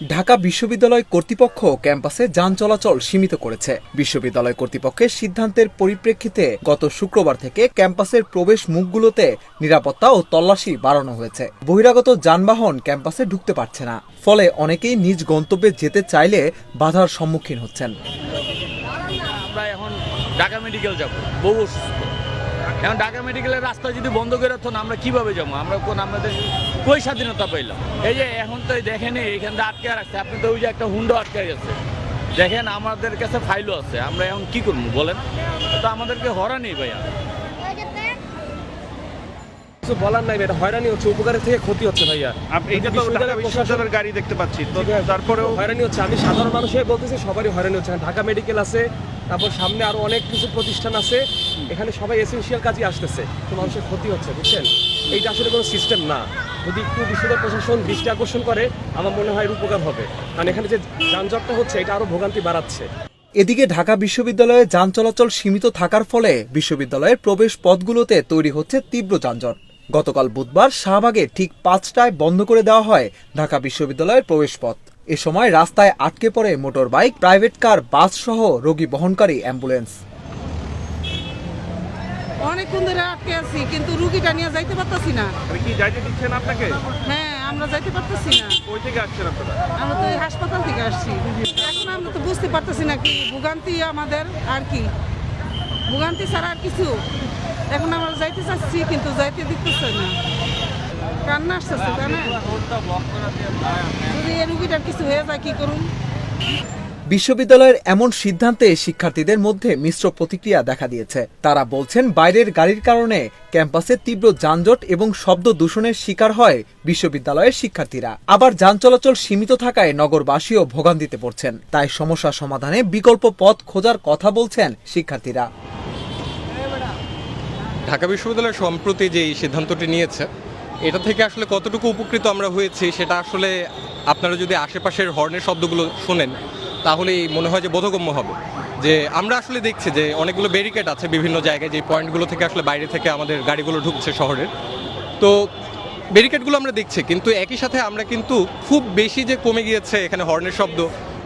ঢাকা বিশ্ববিদ্যালয় কর্তৃপক্ষ ক্যাম্পাসে যান চলাচল সীমিত করেছে। বিশ্ববিদ্যালয় কর্তৃপক্ষের সিদ্ধান্তের পরিপ্রেক্ষিতে গত শুক্রবার থেকে ক্যাম্পাসের প্রবেশ মুখগুলোতে নিরাপত্তা ও তল্লাশি বাড়ানো হয়েছে। বহিরাগত যানবাহন ক্যাম্পাসে ঢুকতে পারছে না, ফলে অনেকেই নিজ গন্তব্যে যেতে চাইলে বাধার সম্মুখীন হচ্ছেন। আমরা এখন ঢাকা মেডিকেল যাব, বহু অসুস্থ। এখন ঢাকা মেডিকেলের রাস্তা যদি বন্ধ করে রাখতো না, আমরা কিভাবে যাবো? আমাদের কই স্বাধীনতা পাইলাম? এই যে এখন তো দেখেনি এখান থেকে আটকে রাখছে, আপনি তো ওই যে একটা হুন্ডো আটকে গেছে দেখেন, আমাদের কাছে ফাইলও আছে। আমরা এখন কি করবো বলেন? তো আমাদেরকে হরানি ভাইয়া, কিছু বলার নাই, এটা হয়রানি হচ্ছে, উপকারের থেকে ক্ষতি হচ্ছে ভাইয়া। এইটা তো ঢাকা বিশ্ববিদ্যালয়ের গাড়ি দেখতে পাচ্ছি, তো তারপরেও হয়রানি হচ্ছে। আমি সাধারণ মানুষ হয়ে বলতেছি, সবারই হয়রানি হচ্ছে। ঢাকা মেডিকেল আছে, তারপর সামনে আরো অনেক কিছু প্রতিষ্ঠান আছে, এখানে সবাই এসেনশিয়াল কাজই আসতেছে, তো মানুষের ক্ষতি হচ্ছে, বুঝছেন? এইটা আসলে কোনো সিস্টেম না। যদি একটু বিশ্ববিদ্যালয় প্রশাসন দৃষ্টি আকর্ষণ করে, আমার মনে হয় উপকার হবে, কারণ এখানে যে যানজটটা হচ্ছে এটা আরো ভোগান্তি বাড়াচ্ছে। এদিকে ঢাকা বিশ্ববিদ্যালয়ে যান চলাচল সীমিত থাকার ফলে বিশ্ববিদ্যালয়ের প্রবেশ পথগুলোতে তৈরি হচ্ছে তীব্র যানজট। গতকাল বুধবার শাহবাগে ঠিক 5টায় বন্ধ করে দেওয়া হয় ঢাকা বিশ্ববিদ্যালয়ের প্রবেশ পথ। এ সময় রাস্তায় আটকে পড়ে মোটর বাইক, প্রাইভেট কার, বাস সহ রোগী বহনকারী অ্যাম্বুলেন্স। অনেকক্ষণ ধরে আটকে আছি, কিন্তু রুগীটা নিয়ে যাইতে পারতাছি না। কি যাইতে দিচ্ছেন আপনাকে? হ্যাঁ, আমরা যাইতে পারতাছি না। ওই থেকে আসছেন আপনারা? আমরা তো এই হাসপাতাল থেকে আসছি। এখন আমরা তো বুঝতে পারতাছি না কি ভোগান্তি আমাদের, আর কি ভোগান্তি ছাড়া আর কিছু। এখন আমরা যাইতে চাচ্ছি, কিন্তু যাইতে দিতেছে না, কান্না আসতেছে। যদি এই রুগীটার কিছু হয়ে যায় কি করুন? বিশ্ববিদ্যালয়ের এমন সিদ্ধান্তে শিক্ষার্থীদের মধ্যে মিশ্র প্রতিক্রিয়া দেখা দিয়েছে। তারা বলছেন, বাইরের গাড়ির কারণে ক্যাম্পাসে তীব্র যানজট এবং শব্দ দূষণের শিকার হয় বিশ্ববিদ্যালয়ের শিক্ষার্থীরা। আবার যান চলাচল সীমিত থাকায় নগরবাসীও ভোগান্তিতে পড়ছেন। তাই সমস্যা সমাধানে বিকল্প পথ খোঁজার কথা বলছেন শিক্ষার্থীরা। ঢাকা বিশ্ববিদ্যালয় সম্প্রতি যে সিদ্ধান্তটি নিয়েছে, এটা থেকে আসলে কতটুকু উপকৃত আমরা হয়েছি সেটা আসলে আপনারা যদি আশেপাশের হর্নের শব্দগুলো শোনেন তাহলেই মনে হয় যে বোধগম্য হবে। যে আমরা আসলে দেখছি যে অনেকগুলো ব্যারিকেড আছে বিভিন্ন জায়গায়, যে পয়েন্টগুলো থেকে আসলে বাইরে থেকে আমাদের গাড়িগুলো ঢুকছে শহরের, তো ব্যারিকেডগুলো আমরা দেখছি, কিন্তু একই সাথে আমরা কিন্তু খুব বেশি যে কমে গিয়েছে এখানে হর্নের শব্দ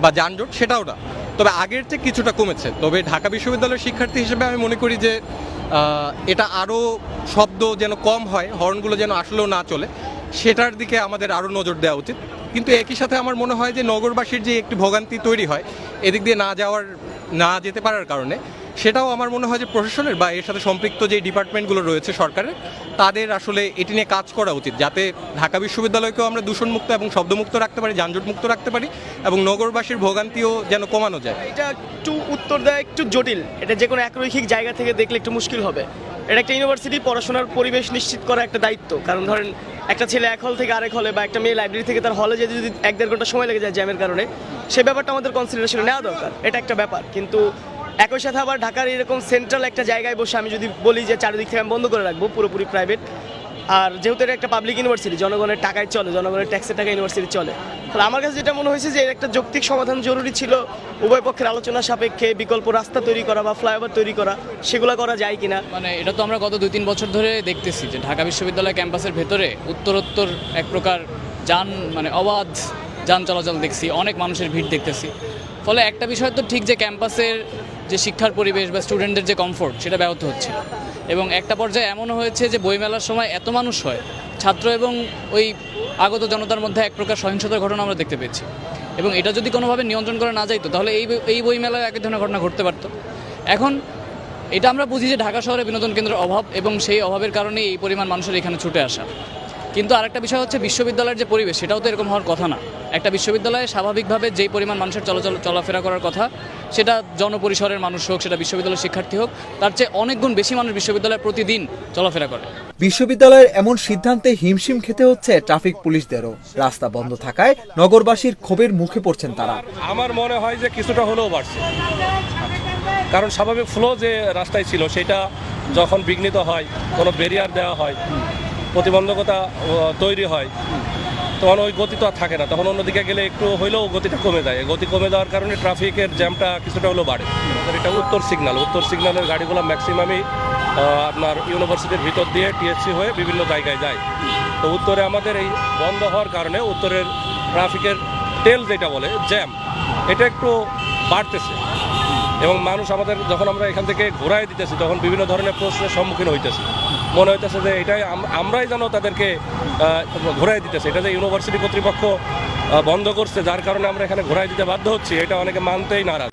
বা যানজট সেটাও না, তবে আগের থেকে কিছুটা কমেছে। তবে ঢাকা বিশ্ববিদ্যালয়ের শিক্ষার্থী হিসেবে আমি মনে করি যে এটা আরও শব্দ যেন কম হয়, হর্নগুলো যেন আসলেও না চলে, সেটার দিকে আমাদের আরও নজর দেওয়া উচিত। কিন্তু একই সাথে আমার মনে হয় যে নগরবাসীর যে একটি ভোগান্তি তৈরি হয় এদিক দিয়ে না যেতে পারার কারণে, সেটাও আমার মনে হয় যে প্রশাসনের বা এর সাথে সম্পৃক্ত যে ডিপার্টমেন্টগুলো রয়েছে সরকারের, তাদের আসলে এটি নিয়ে কাজ করা উচিত, যাতে ঢাকা বিশ্ববিদ্যালয়কেও আমরা দূষণমুক্ত এবং শব্দমুক্ত রাখতে পারি, যানজটমুক্ত রাখতে পারি, এবং নগরবাসীর ভোগান্তিও যেন কমানো যায়। এটা একটু উত্তর দেওয়া একটু জটিল, এটা যে কোনো একরৈখিক জায়গা থেকে দেখলে একটু মুশকিল হবে। এটা একটা ইউনিভার্সিটি, পড়াশোনার পরিবেশ নিশ্চিত করা একটা দায়িত্ব। কারণ ধরেন একটা ছেলে এক হল থেকে আরেক হলে, বা একটা মেয়ে লাইব্রেরি থেকে তার হলে যেতে যদি 1-1.5 ঘন্টা সময় লেগে যায় জ্যামের কারণে, সে ব্যাপারটা আমাদের কনসিডারেশনে নেওয়া দরকার। এটা একটা ব্যাপার। কিন্তু একই সাথে আবার ঢাকার এরকম সেন্ট্রাল একটা জায়গায় বসে আমি যদি বলি যে চারিদিক থেকে আমি বন্ধ করে রাখবো, পুরোপুরি প্রাইভেট, আর যেহেতু এটা একটা পাবলিক ইউনিভার্সিটি, জনগণের টাকায় চলে, জনগণের ট্যাক্সের টাকা ইউনিভার্সিটি চলে, তাহলে আমার কাছে যেটা মনে হয়েছে যে এর একটা যৌক্তিক সমাধান জরুরি ছিল। উভয় পক্ষের আলোচনা সাপেক্ষে বিকল্প রাস্তা তৈরি করা বা ফ্লাইওভার তৈরি করা, সেগুলো করা যায় কিনা। মানে এটা তো আমরা গত 2-3 বছর ধরে দেখতেছি যে ঢাকা বিশ্ববিদ্যালয় ক্যাম্পাসের ভেতরে উত্তরোত্তর এক প্রকার অবাধ যান চলাচল দেখছি, অনেক মানুষের ভিড় দেখতেছি। ফলে একটা বিষয় তো ঠিক যে ক্যাম্পাসের যে শিক্ষার পরিবেশ বা স্টুডেন্টদের যে কমফোর্ট, সেটা ব্যাহত হচ্ছে। এবং একটা পর্যায়ে এমনও হয়েছে যে বইমেলার সময় এত মানুষ হয়, ছাত্র এবং ওই আগত জনতার মধ্যে এক প্রকার সহিংসতার ঘটনা আমরা দেখতে পেয়েছি। এবং এটা যদি কোনোভাবে নিয়ন্ত্রণ করা না যাইতো, তাহলে এই বইমেলায় একই ধরনের ঘটনা ঘটতে পারতো। এখন এটা আমরা বুঝি যে ঢাকা শহরে বিনোদন কেন্দ্রের অভাব, এবং সেই অভাবের কারণেই এই পরিমাণ মানুষের এখানে ছুটে আসা। কিন্তু আরেকটা বিষয় হচ্ছে বিশ্ববিদ্যালয়ের যে পরিবেশ, সেটাও তো এরকম হওয়ার কথা না। একটা বিশ্ববিদ্যালয়ে স্বাভাবিকভাবে যেই পরিমাণ মানুষের চলাফেরা করার কথা, সেটা জনপরিসরের মানুষ হোক, সেটা বিশ্ববিদ্যালয়ের শিক্ষার্থী হোক, তার চেয়ে অনেক গুণ বেশি মানুষ বিশ্ববিদ্যালয়ে প্রতিদিন চলাফেরা করে। বিশ্ববিদ্যালয়ের এমন সিদ্ধান্তে হিমশিম খেতে হচ্ছে ট্রাফিক পুলিশদেরও। রাস্তা বন্ধ থাকায় নগরবাসীর ক্ষোভের মুখে পড়ছেন তারা। আমার মনে হয় যে কিছুটা হলেও বাড়ছে, কারণ স্বাভাবিক ফ্লো যে রাস্তায় ছিল সেটা যখন বিঘ্নিত হয়, কোনো ব্যারিয়ার দেওয়া হয়, প্রতিবন্ধকতা তৈরি হয়, তখন ওই গতি তো আর থাকে না। তখন অন্যদিকে গেলে একটু হইলেও গতিটা কমে যায়। গতি কমে যাওয়ার কারণে ট্রাফিকের জ্যামটা কিছুটা হলেও বাড়ে। এটা উত্তর সিগন্যালের গাড়িগুলো ম্যাক্সিমামই আপনার ইউনিভার্সিটির ভিতর দিয়ে টিএসসি হয়ে বিভিন্ন জায়গায় যায়। তো উত্তরে আমাদের এই বন্ধ হওয়ার কারণে উত্তরের ট্রাফিকের টেল যেটা বলে জ্যাম, এটা একটু বাড়তেছে এবং মানুষ আমাদের যখন আমরা এখান থেকে ঘোরাই দিতেছি তখন বিভিন্ন ধরনের প্রশ্নের সম্মুখীন হইতেছি। মনে হইতেছে যে এটাই আমরাই যেন তাদেরকে ঘোরাই দিতেছি। এটা যে ইউনিভার্সিটি কর্তৃপক্ষ বন্ধ করছে যার কারণে আমরা এখানে ঘোরাই দিতে বাধ্য হচ্ছি, এটা অনেকে মানতেই নারাজ।